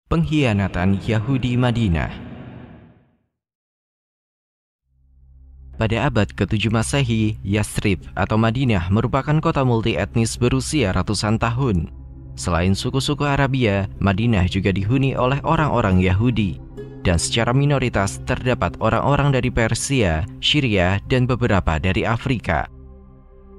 Pengkhianatan Yahudi Madinah. Pada abad ke-7 Masehi, Yathrib atau Madinah merupakan kota multi-etnis berusia ratusan tahun. Selain suku-suku Arabia, Madinah juga dihuni oleh orang-orang Yahudi. Dan secara minoritas terdapat orang-orang dari Persia, Syria, dan beberapa dari Afrika.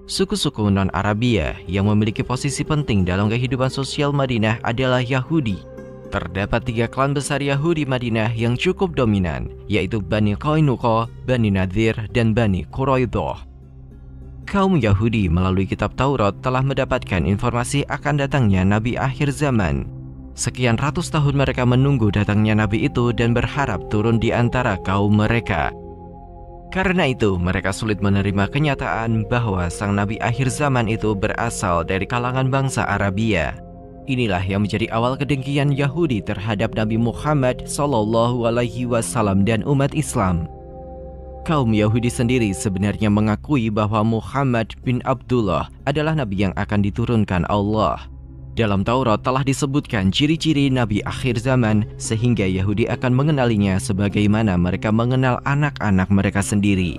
Suku-suku non-Arabia yang memiliki posisi penting dalam kehidupan sosial Madinah adalah Yahudi. Terdapat 3 klan besar Yahudi Madinah yang cukup dominan, yaitu Bani Qainuqa, Bani Nadhir, dan Bani Quraidah. Kaum Yahudi melalui kitab Taurat telah mendapatkan informasi akan datangnya Nabi akhir zaman. Sekian ratus tahun mereka menunggu datangnya Nabi itu dan berharap turun di antara kaum mereka. Karena itu, mereka sulit menerima kenyataan bahwa sang Nabi akhir zaman itu berasal dari kalangan bangsa Arabia. Inilah yang menjadi awal kedengkian Yahudi terhadap Nabi Muhammad SAW dan umat Islam. Kaum Yahudi sendiri sebenarnya mengakui bahwa Muhammad bin Abdullah adalah Nabi yang akan diturunkan Allah. Dalam Taurat telah disebutkan ciri-ciri Nabi akhir zaman sehingga Yahudi akan mengenalinya sebagaimana mereka mengenal anak-anak mereka sendiri.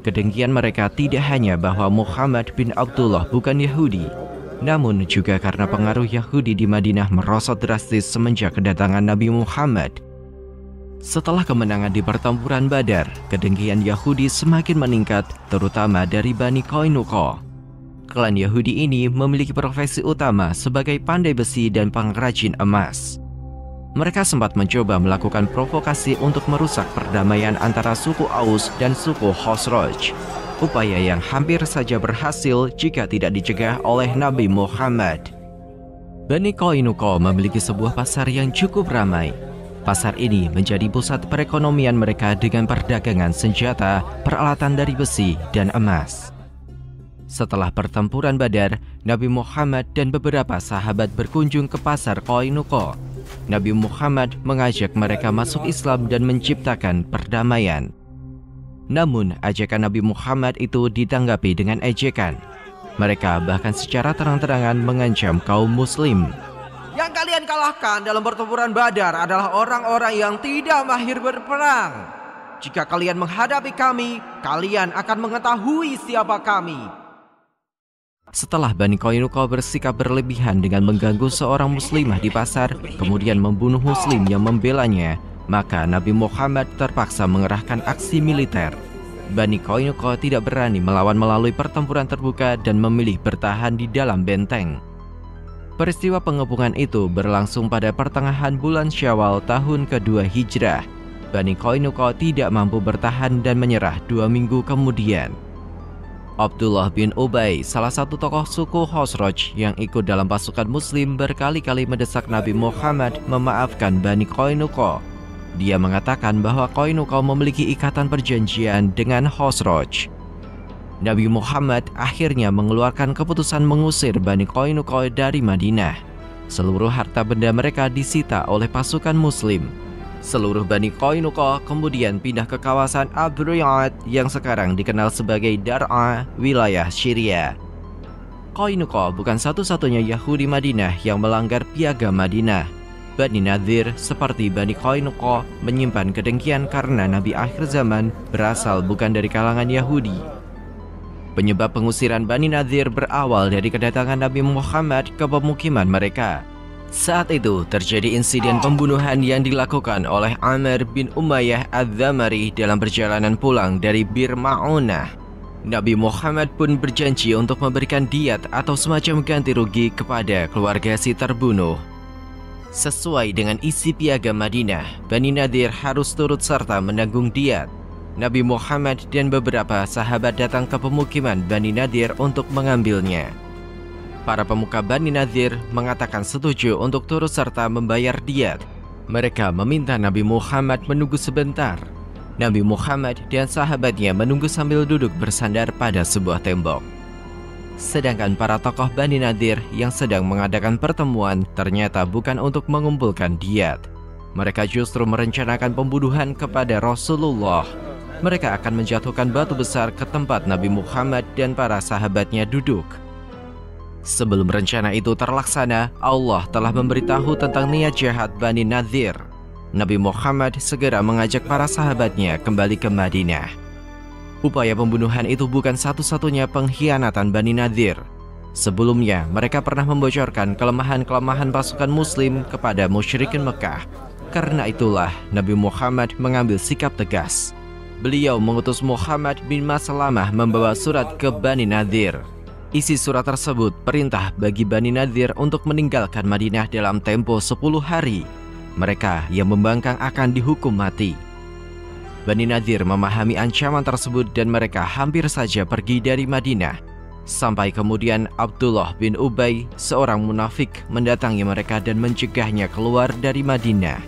Kedengkian mereka tidak hanya bahwa Muhammad bin Abdullah bukan Yahudi, namun juga karena pengaruh Yahudi di Madinah merosot drastis semenjak kedatangan Nabi Muhammad. Setelah kemenangan di pertempuran Badar, kedengkian Yahudi semakin meningkat, terutama dari Bani Qainuqa. Klan Yahudi ini memiliki profesi utama sebagai pandai besi dan pengrajin emas. Mereka sempat mencoba melakukan provokasi untuk merusak perdamaian antara suku Aus dan suku Khosraj. Upaya yang hampir saja berhasil jika tidak dicegah oleh Nabi Muhammad. Bani Qainuqa memiliki sebuah pasar yang cukup ramai. Pasar ini menjadi pusat perekonomian mereka dengan perdagangan senjata, peralatan dari besi, dan emas. Setelah pertempuran Badar, Nabi Muhammad dan beberapa sahabat berkunjung ke pasar Qainuqa. Nabi Muhammad mengajak mereka masuk Islam dan menciptakan perdamaian. Namun, ajakan Nabi Muhammad itu ditanggapi dengan ejekan. Mereka bahkan secara terang-terangan mengancam kaum muslim. Yang kalian kalahkan dalam pertempuran Badar adalah orang-orang yang tidak mahir berperang. Jika kalian menghadapi kami, kalian akan mengetahui siapa kami. Setelah Bani Qainuqa bersikap berlebihan dengan mengganggu seorang muslimah di pasar, kemudian membunuh muslim yang membelanya, maka Nabi Muhammad terpaksa mengerahkan aksi militer. Bani Qainuqa tidak berani melawan melalui pertempuran terbuka dan memilih bertahan di dalam benteng. Peristiwa pengepungan itu berlangsung pada pertengahan bulan Syawal tahun kedua Hijrah. Bani Qainuqa tidak mampu bertahan dan menyerah 2 minggu kemudian. Abdullah bin Ubay, salah satu tokoh suku Khosraj yang ikut dalam pasukan muslim, berkali-kali mendesak Nabi Muhammad memaafkan Bani Qainuqa. Dia mengatakan bahwa Qainuqa memiliki ikatan perjanjian dengan Khosraj. Nabi Muhammad akhirnya mengeluarkan keputusan mengusir Bani Qainuqa dari Madinah. Seluruh harta benda mereka disita oleh pasukan muslim. Seluruh Bani Qainuqa kemudian pindah ke kawasan Abriyat yang sekarang dikenal sebagai Dar'a, wilayah Syria. Qainuqa bukan satu-satunya Yahudi Madinah yang melanggar piagam Madinah. Bani Nadhir seperti Bani Qainuqa menyimpan kedengkian karena Nabi akhir zaman berasal bukan dari kalangan Yahudi. Penyebab pengusiran Bani Nadhir berawal dari kedatangan Nabi Muhammad ke pemukiman mereka. Saat itu terjadi insiden pembunuhan yang dilakukan oleh Amr bin Umayyah Az-Zamari dalam perjalanan pulang dari Bir Ma'unah. Nabi Muhammad pun berjanji untuk memberikan diat atau semacam ganti rugi kepada keluarga si terbunuh. Sesuai dengan isi piagam Madinah, Bani Nadhir harus turut serta menanggung diat. Nabi Muhammad dan beberapa sahabat datang ke pemukiman Bani Nadhir untuk mengambilnya. Para pemuka Bani Nadhir mengatakan setuju untuk turut serta membayar diat. Mereka meminta Nabi Muhammad menunggu sebentar. Nabi Muhammad dan sahabatnya menunggu sambil duduk bersandar pada sebuah tembok. Sedangkan para tokoh Bani Nadhir yang sedang mengadakan pertemuan ternyata bukan untuk mengumpulkan diat. Mereka justru merencanakan pembunuhan kepada Rasulullah. Mereka akan menjatuhkan batu besar ke tempat Nabi Muhammad dan para sahabatnya duduk. Sebelum rencana itu terlaksana, Allah telah memberitahu tentang niat jahat Bani Nadhir. Nabi Muhammad segera mengajak para sahabatnya kembali ke Madinah. Upaya pembunuhan itu bukan satu-satunya pengkhianatan Bani Nadhir. Sebelumnya, mereka pernah membocorkan kelemahan-kelemahan pasukan Muslim kepada musyrikin Mekah. Karena itulah, Nabi Muhammad mengambil sikap tegas. Beliau mengutus Muhammad bin Maslamah membawa surat ke Bani Nadhir. Isi surat tersebut perintah bagi Bani Nadhir untuk meninggalkan Madinah dalam tempo 10 hari. Mereka yang membangkang akan dihukum mati. Bani Nadhir memahami ancaman tersebut dan mereka hampir saja pergi dari Madinah. Sampai kemudian Abdullah bin Ubay, seorang munafik, mendatangi mereka dan mencegahnya keluar dari Madinah.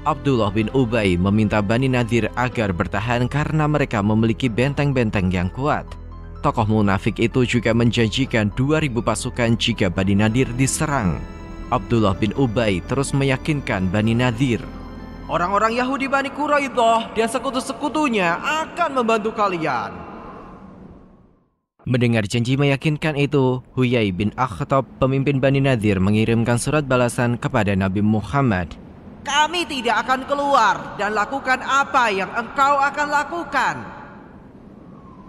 Abdullah bin Ubay meminta Bani Nadhir agar bertahan karena mereka memiliki benteng-benteng yang kuat. Tokoh munafik itu juga menjanjikan 2.000 pasukan jika Bani Nadhir diserang. Abdullah bin Ubay terus meyakinkan Bani Nadhir. Orang-orang Yahudi Bani Quraidah dan sekutu-sekutunya akan membantu kalian. Mendengar janji meyakinkan itu, Huyai bin Akhtab, pemimpin Bani Nadhir, mengirimkan surat balasan kepada Nabi Muhammad. Kami tidak akan keluar dan lakukan apa yang engkau akan lakukan.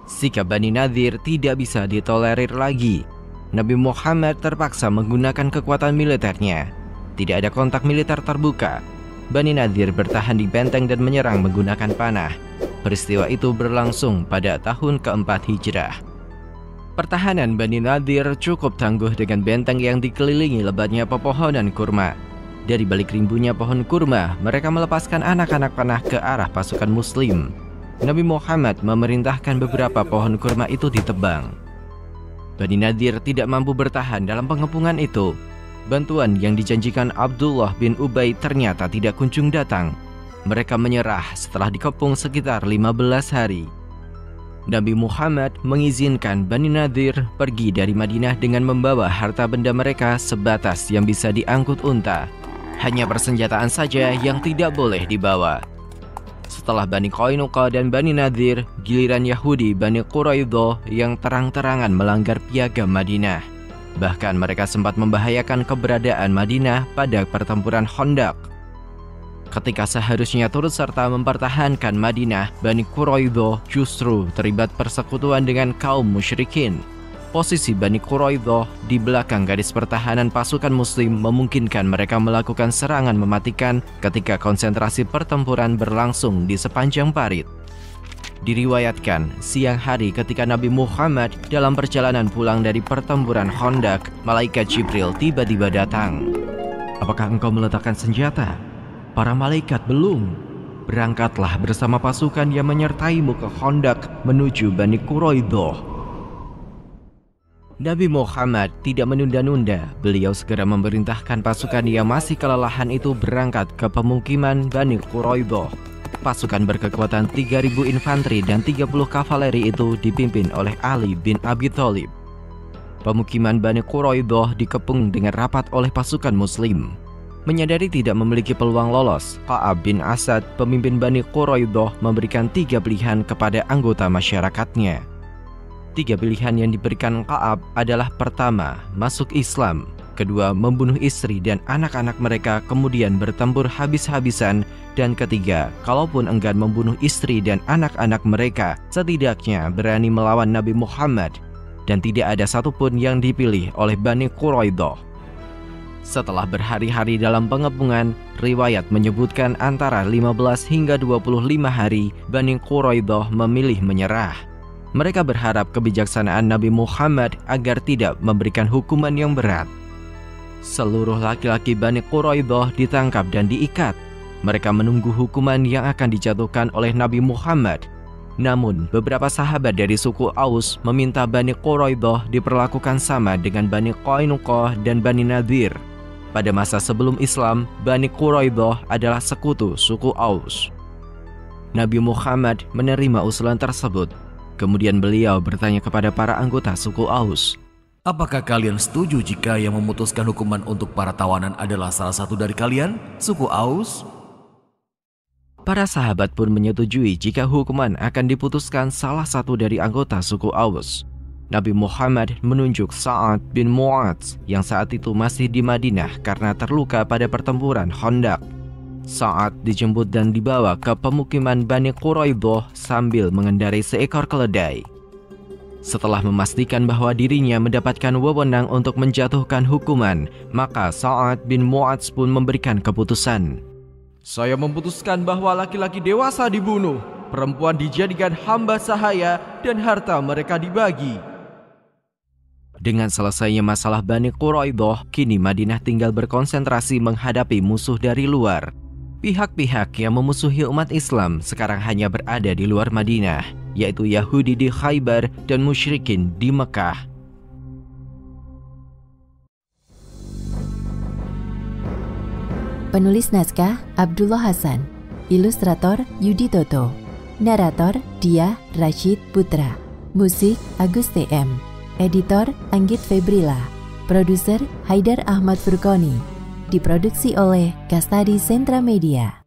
Sikap Bani Nadhir tidak bisa ditolerir lagi. Nabi Muhammad terpaksa menggunakan kekuatan militernya. Tidak ada kontak militer terbuka. Bani Nadhir bertahan di benteng dan menyerang menggunakan panah. Peristiwa itu berlangsung pada tahun keempat Hijrah. Pertahanan Bani Nadhir cukup tangguh dengan benteng yang dikelilingi lebatnya pepohonan kurma. Dari balik rimbunya pohon kurma, mereka melepaskan anak-anak panah ke arah pasukan Muslim. Nabi Muhammad memerintahkan beberapa pohon kurma itu ditebang. Bani Nadhir tidak mampu bertahan dalam pengepungan itu. Bantuan yang dijanjikan Abdullah bin Ubay ternyata tidak kunjung datang. Mereka menyerah setelah dikepung sekitar 15 hari. Nabi Muhammad mengizinkan Bani Nadhir pergi dari Madinah dengan membawa harta benda mereka sebatas yang bisa diangkut unta. Hanya persenjataan saja yang tidak boleh dibawa. Setelah Bani Qainuqa dan Bani Nadhir, giliran Yahudi Bani Quraidah yang terang-terangan melanggar piagam Madinah. Bahkan mereka sempat membahayakan keberadaan Madinah pada pertempuran Khandaq. Ketika seharusnya turut serta mempertahankan Madinah, Bani Quraidah justru terlibat persekutuan dengan kaum musyrikin. Posisi Bani Quraidah di belakang garis pertahanan pasukan Muslim memungkinkan mereka melakukan serangan mematikan ketika konsentrasi pertempuran berlangsung di sepanjang parit. Diriwayatkan, siang hari ketika Nabi Muhammad dalam perjalanan pulang dari pertempuran Khandaq, malaikat Jibril tiba-tiba datang. "Apakah engkau meletakkan senjata?" "Para malaikat belum." "Berangkatlah bersama pasukan yang menyertaimu ke Khandaq menuju Bani Quraidah." Nabi Muhammad tidak menunda-nunda. Beliau segera memerintahkan pasukan yang masih kelelahan itu berangkat ke pemukiman Bani Quraidah. Pasukan berkekuatan 3.000 infanteri dan 30 kavaleri itu dipimpin oleh Ali bin Abi Thalib. Pemukiman Bani Quraidah dikepung dengan rapat oleh pasukan Muslim. Menyadari tidak memiliki peluang lolos, Ka'ab bin Asad, pemimpin Bani Quraidah, memberikan 3 pilihan kepada anggota masyarakatnya. 3 pilihan yang diberikan Ka'ab adalah: pertama, masuk Islam; kedua, membunuh istri dan anak-anak mereka kemudian bertempur habis-habisan; dan ketiga, kalaupun enggan membunuh istri dan anak-anak mereka, setidaknya berani melawan Nabi Muhammad. Dan tidak ada satupun yang dipilih oleh Bani Quraidah. Setelah berhari-hari dalam pengepungan, riwayat menyebutkan antara 15 hingga 25 hari Bani Quraidah memilih menyerah. Mereka berharap kebijaksanaan Nabi Muhammad agar tidak memberikan hukuman yang berat. Seluruh laki-laki Bani Quraidah ditangkap dan diikat. Mereka menunggu hukuman yang akan dijatuhkan oleh Nabi Muhammad. Namun, beberapa sahabat dari suku Aus meminta Bani Quraidah diperlakukan sama dengan Bani Qainuqa dan Bani Nadhir. Pada masa sebelum Islam, Bani Quraidah adalah sekutu suku Aus. Nabi Muhammad menerima usulan tersebut. Kemudian beliau bertanya kepada para anggota suku Aus, "Apakah kalian setuju jika yang memutuskan hukuman untuk para tawanan adalah salah satu dari kalian, suku Aus?" Para sahabat pun menyetujui jika hukuman akan diputuskan salah satu dari anggota suku Aus. Nabi Muhammad menunjuk Sa'ad bin Mu'adz yang saat itu masih di Madinah karena terluka pada pertempuran Khandaq. Sa'ad dijemput dan dibawa ke pemukiman Bani Quraidah sambil mengendarai seekor keledai. Setelah memastikan bahwa dirinya mendapatkan wewenang untuk menjatuhkan hukuman, maka Sa'ad bin Mu'adz pun memberikan keputusan. Saya memutuskan bahwa laki-laki dewasa dibunuh, perempuan dijadikan hamba sahaya, dan harta mereka dibagi. Dengan selesainya masalah Bani Quraidah, kini Madinah tinggal berkonsentrasi menghadapi musuh dari luar. Pihak-pihak yang memusuhi umat Islam sekarang hanya berada di luar Madinah, yaitu Yahudi di Khaybar dan musyrikin di Mekah. Penulis naskah Abdullah Hasan, ilustrator Yudi Toto, narator Dia Rashid Putra, musik Agus TM, editor Anggit Febrila, produser Haidar Ahmad Furqoni, diproduksi oleh Kastadi Sentra Media.